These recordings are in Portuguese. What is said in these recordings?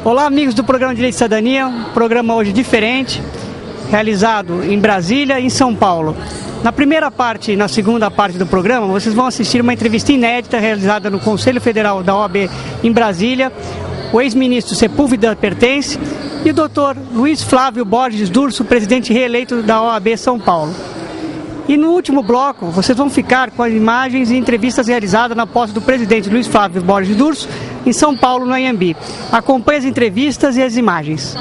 Olá, amigos do programa Direito e Cidadania, um programa hoje diferente, realizado em Brasília e em São Paulo. Na primeira parte e na segunda parte do programa, vocês vão assistir uma entrevista inédita realizada no Conselho Federal da OAB em Brasília, o ex-ministro Sepúlveda Pertence e o Dr. Luiz Flávio Borges Durso, presidente reeleito da OAB São Paulo. E no último bloco, vocês vão ficar com as imagens e entrevistas realizadas na posse do presidente Luiz Flávio Borges Durso em São Paulo, no Anhembi. Acompanhe as entrevistas e as imagens.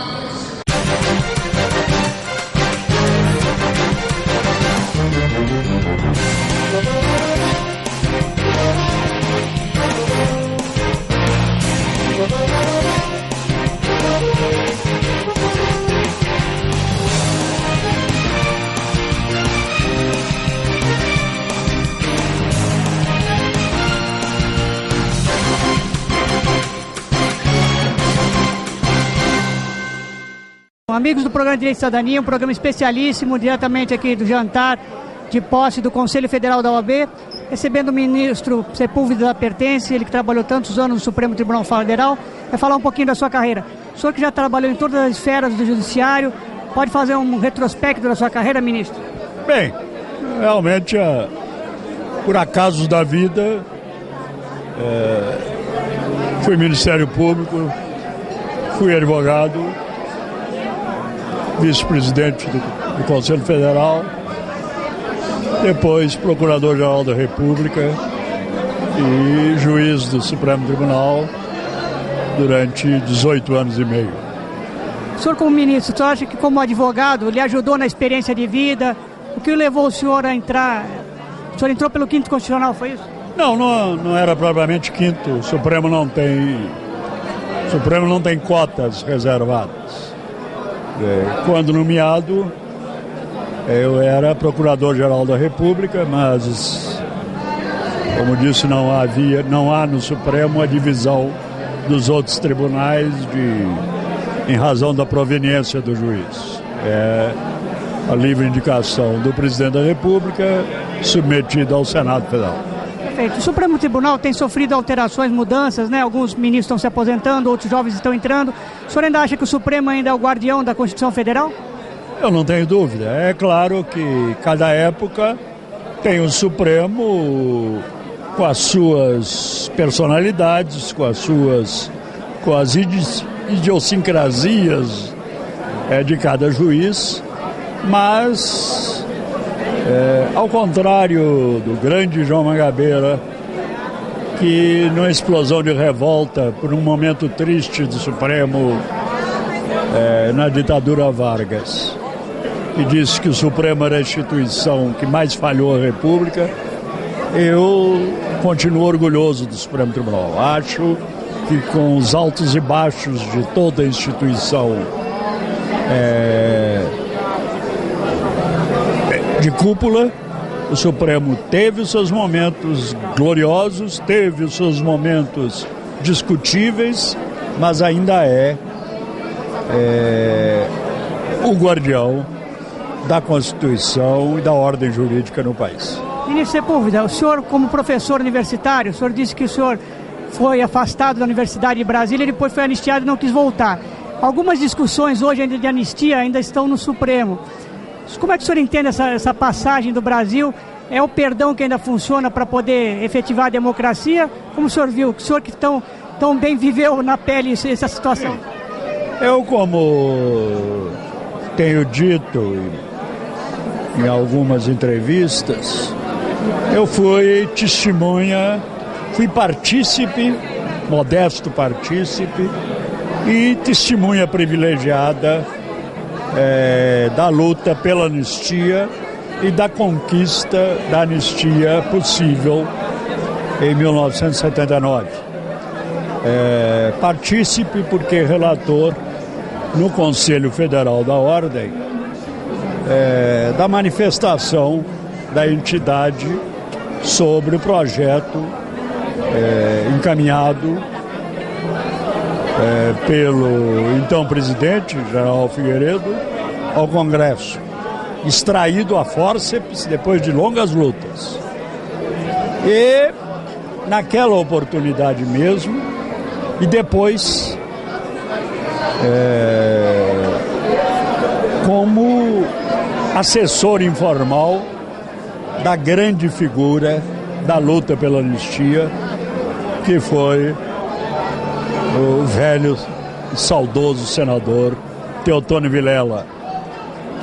Amigos do programa Direito e Cidadania, um programa especialíssimo, diretamente aqui do jantar de posse do Conselho Federal da OAB, recebendo o ministro Sepúlveda Pertence, ele que trabalhou tantos anos no Supremo Tribunal Federal, vai falar um pouquinho da sua carreira. O senhor que já trabalhou em todas as esferas do Judiciário, pode fazer um retrospecto da sua carreira, ministro? Bem, realmente, por acasos da vida, fui Ministério Público, fui advogado, vice-presidente do Conselho Federal, depois Procurador-Geral da República e juiz do Supremo Tribunal durante 18 anos e meio. O senhor, como ministro, o senhor acha que como advogado lhe ajudou na experiência de vida? O que levou o senhor a entrar? O senhor entrou pelo quinto constitucional, foi isso? Não era propriamente quinto. O Supremo não tem cotas reservadas. Quando nomeado, eu era Procurador-Geral da República, mas, como disse, não há no Supremo a divisão dos outros tribunais em razão da proveniência do juiz. É a livre indicação do Presidente da República submetida ao Senado Federal. Perfeito. O Supremo Tribunal tem sofrido alterações, mudanças, né? Alguns ministros estão se aposentando, outros jovens estão entrando. O senhor ainda acha que o Supremo ainda é o guardião da Constituição Federal? Eu não tenho dúvida. É claro que cada época tem o Supremo com as suas personalidades, com as idiosincrasias de cada juiz, mas ao contrário do grande João Mangabeira, que numa explosão de revolta por um momento triste do Supremo na ditadura Vargas, que disse que o Supremo era a instituição que mais falhou a República, eu continuo orgulhoso do Supremo Tribunal. Acho que com os altos e baixos de toda a instituição de cúpula, o Supremo teve os seus momentos gloriosos, teve os seus momentos discutíveis, mas ainda é o guardião da Constituição e da ordem jurídica no país. Ministro Sepúlveda, o senhor, como professor universitário, o senhor disse que o senhor foi afastado da Universidade de Brasília e depois foi anistiado e não quis voltar. Algumas discussões hoje ainda de anistia ainda estão no Supremo. Como é que o senhor entende essa passagem do Brasil? É o perdão que ainda funciona para poder efetivar a democracia? Como o senhor viu? O senhor que tão bem viveu na pele essa situação? Eu, como tenho dito em algumas entrevistas, eu fui testemunha, fui partícipe, modesto partícipe e testemunha privilegiada da luta pela anistia e da conquista da anistia possível em 1979. Partícipe porque relator no Conselho Federal da Ordem da manifestação da entidade sobre o projeto encaminhado pelo então presidente, General Figueiredo, ao Congresso, extraído a fórceps depois de longas lutas. E naquela oportunidade mesmo, e depois como assessor informal da grande figura da luta pela anistia, que foi o velho e saudoso senador Teotônio Vilela,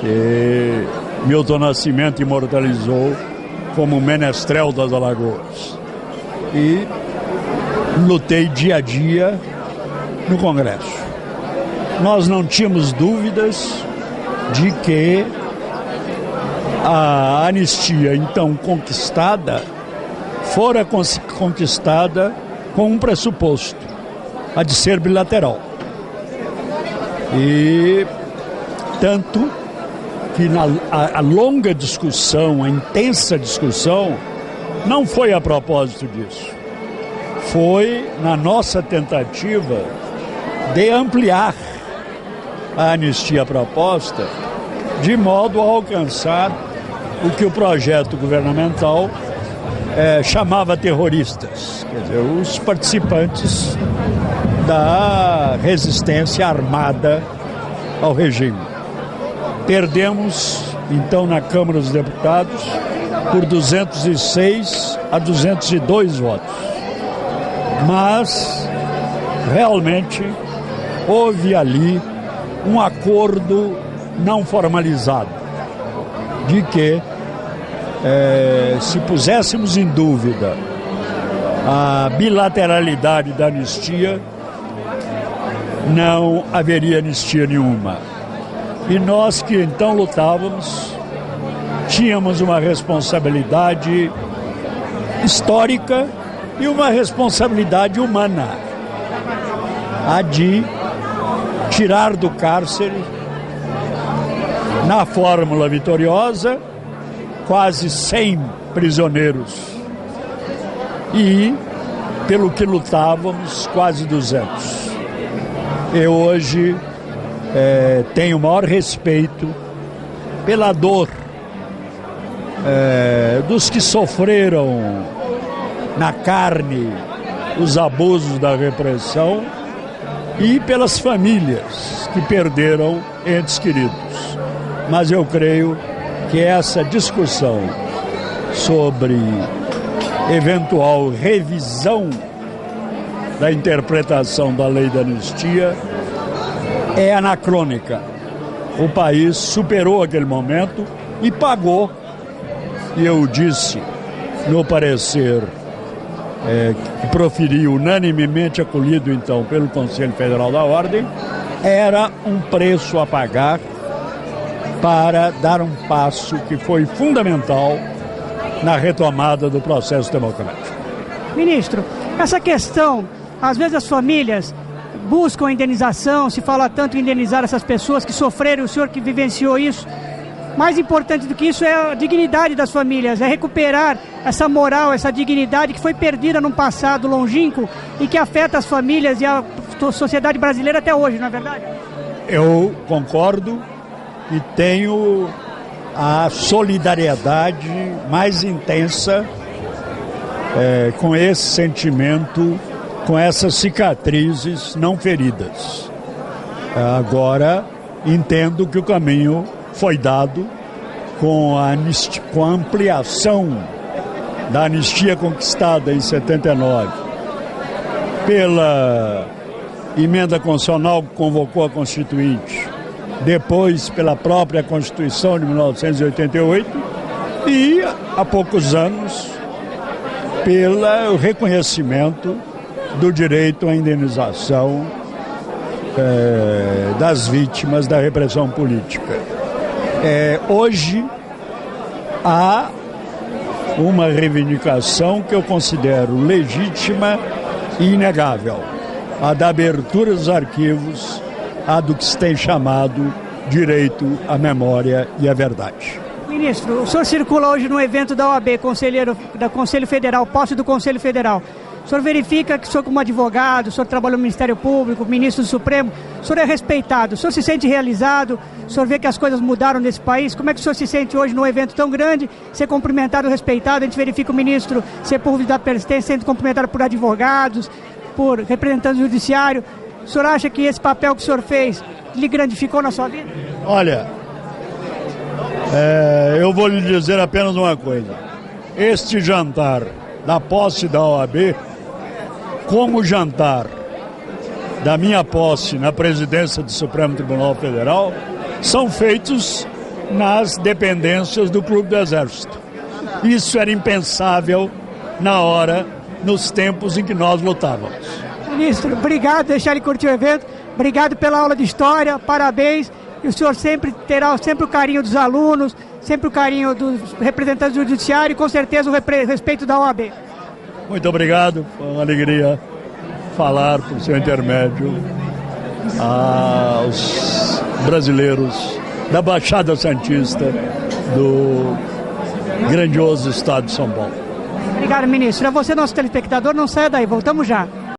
que Milton Nascimento imortalizou como menestrel das Alagoas. E lutei dia a dia no Congresso. Nós não tínhamos dúvidas de que a anistia então conquistada fora conquistada com um pressuposto, a de ser bilateral. E tanto que a longa discussão, a intensa discussão, não foi a propósito disso. Foi na nossa tentativa de ampliar a anistia proposta de modo a alcançar o que o projeto governamental chamava terroristas, quer dizer, os participantes da resistência armada ao regime. Perdemos, então, na Câmara dos Deputados por 206 a 202 votos. Mas, realmente, houve ali um acordo não formalizado de que, se puséssemos em dúvida a bilateralidade da anistia, não haveria anistia nenhuma. E nós que então lutávamos, tínhamos uma responsabilidade histórica e uma responsabilidade humana, a de tirar do cárcere, na fórmula vitoriosa, quase 100 prisioneiros e, pelo que lutávamos, quase 200. Eu hoje tenho o maior respeito pela dor dos que sofreram na carne os abusos da repressão e pelas famílias que perderam entes queridos. Mas eu creio que essa discussão sobre eventual revisão da interpretação da lei da anistia é anacrônica. O país superou aquele momento e pagou, e eu disse no parecer que proferi unanimemente, acolhido então pelo Conselho Federal da Ordem, era um preço a pagar para dar um passo que foi fundamental na retomada do processo democrático. Ministro, essa questão, às vezes as famílias buscam indenização, se fala tanto em indenizar essas pessoas que sofreram, o senhor que vivenciou isso. Mais importante do que isso é a dignidade das famílias, é recuperar essa moral, essa dignidade que foi perdida num passado longínquo e que afeta as famílias e a sociedade brasileira até hoje, não é verdade? Eu concordo e tenho a solidariedade mais intensa com esse sentimento, com essas cicatrizes não feridas. Agora, entendo que o caminho foi dado com a ampliação da anistia conquistada em 79 pela emenda constitucional que convocou a Constituinte, depois pela própria Constituição de 1988 e, há poucos anos, pelo reconhecimento do direito à indenização das vítimas da repressão política. Hoje há uma reivindicação que eu considero legítima e inegável, a da abertura dos arquivos, a do que se tem chamado direito à memória e à verdade. Ministro, o senhor circula hoje no evento da OAB, Conselho Federal, posse do Conselho Federal. O senhor verifica que o senhor, como advogado, o senhor trabalhou no Ministério Público, ministro do Supremo, o senhor é respeitado, o senhor se sente realizado, o senhor vê que as coisas mudaram nesse país. Como é que o senhor se sente hoje num evento tão grande, ser cumprimentado, respeitado? A gente verifica o ministro Sepúlveda da Persistência sendo cumprimentado por advogados, por representantes do judiciário. O senhor acha que esse papel que o senhor fez lhe grandificou na sua vida? Olha, eu vou lhe dizer apenas uma coisa. Este jantar da posse da OAB, como jantar da minha posse na presidência do Supremo Tribunal Federal, são feitos nas dependências do Clube do Exército. Isso era impensável na hora, nos tempos em que nós lutávamos. Ministro, obrigado por deixar ele curtir o evento, obrigado pela aula de história, parabéns, e o senhor sempre terá sempre o carinho dos alunos, sempre o carinho dos representantes do Judiciário e com certeza o respeito da OAB. Muito obrigado, foi uma alegria falar por seu intermédio aos brasileiros da Baixada Santista do grandioso estado de São Paulo. Obrigado, ministro. A você, nosso telespectador, não saia daí, voltamos já.